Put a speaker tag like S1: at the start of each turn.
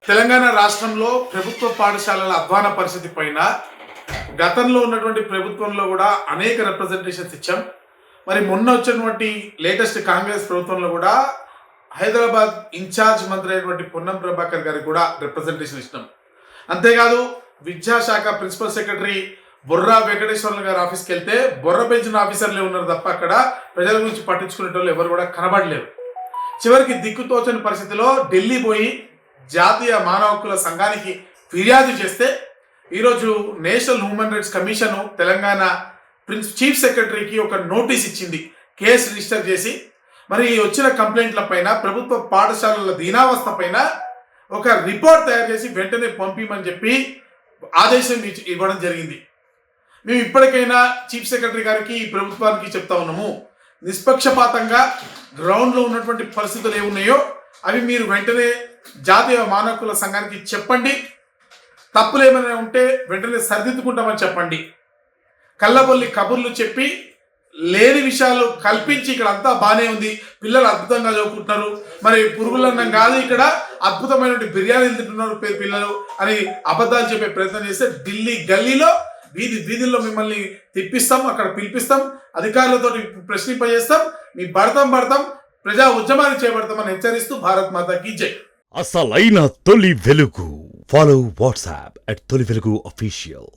S1: తెలంగాణ రాష్ట్రంలో ప్రభుత్వ పాఠశాలల అధ్వాన పరిస్థితి పైన గతంలో ఉన్నటువంటి ప్రభుత్వంలో కూడా అనేక రిప్రజెంటేషన్స్ ఇచ్చాం. మరి మొన్న వచ్చినటువంటి లేటెస్ట్ కాంగ్రెస్ ప్రభుత్వంలో కూడా హైదరాబాద్ ఇన్ఛార్జ్ మంత్రి అయినటువంటి పొన్నం ప్రభాకర్ గారికి కూడా రిప్రజెంటేషన్ ఇచ్చినాం. అంతేకాదు విద్యాశాఖ ప్రిన్సిపల్ సెక్రటరీ బొర్రా వెంకటేశ్వర్లు గారి ఆఫీస్కి వెళ్తే బొర్ర పెంచిన ఆఫీసర్లే ఉన్నారు తప్ప అక్కడ ప్రజల గురించి పట్టించుకునే వాళ్ళు ఎవరు కూడా కనబడలేరు. చివరికి దిక్కుతోచని పరిస్థితిలో ఢిల్లీ పోయి జాతీయ మానవ హక్కుల సంఘానికి ఫిర్యాదు చేస్తే ఈరోజు national human rights commission Telangana chief సెక్రటరీకి ఒక నోటీస్ ఇచ్చింది, కేసు రిజిస్టర్ చేసి మరి వచ్చిన కంప్లైంట్ల పైన ప్రభుత్వ పాఠశాలల దీనావస్థ పైన ఒక రిపోర్ట్ తయారు చేసి వెంటనే పంపించమని చెప్పి ఆదేశం ఇవ్వడం జరిగింది. మేము ఇప్పటికైనా చీఫ్ సెక్రటరీ గారికి ఈ ప్రభుత్వానికి చెప్తా ఉన్నాము, నిష్పక్షపాతంగా గ్రౌండ్లో ఉన్నటువంటి పరిస్థితులు ఏమున్నాయో అవి మీరు వెంటనే జాతీయ మానవ హక్కుల సంఘానికి చెప్పండి. తప్పులు ఏమైనా ఉంటే వెంటనే సరిదిద్దుకుంటామని చెప్పండి. కళ్ళబొల్లి కబుర్లు చెప్పి లేని విషయాలు కల్పించి ఇక్కడ అంతా బాగానే ఉంది, పిల్లలు అద్భుతంగా చదువుకుంటున్నారు, మరి పురుగులన్నం కాదు ఇక్కడ అద్భుతమైన బిర్యానీలు తింటున్నారు పిల్లలు అని అబద్ధాలు చెప్పే ప్రయత్నం చేస్తే ఢిల్లీ గల్లీలో వీధుల్లో మిమ్మల్ని తిప్పిస్తాం, అక్కడ పిలిపిస్తాం, అధికారులతో ప్రశ్నింపజేస్తాం, మీ భర్తం ప్రజా ఉద్యమాన్ని చేపడతామని హెచ్చరిస్తూ భారత్ మాతాకి జై.
S2: అసలైన తొలి వెలుగు. ఫాలో వాట్సాప్ @తొలి వెలుగు అఫీషియల్.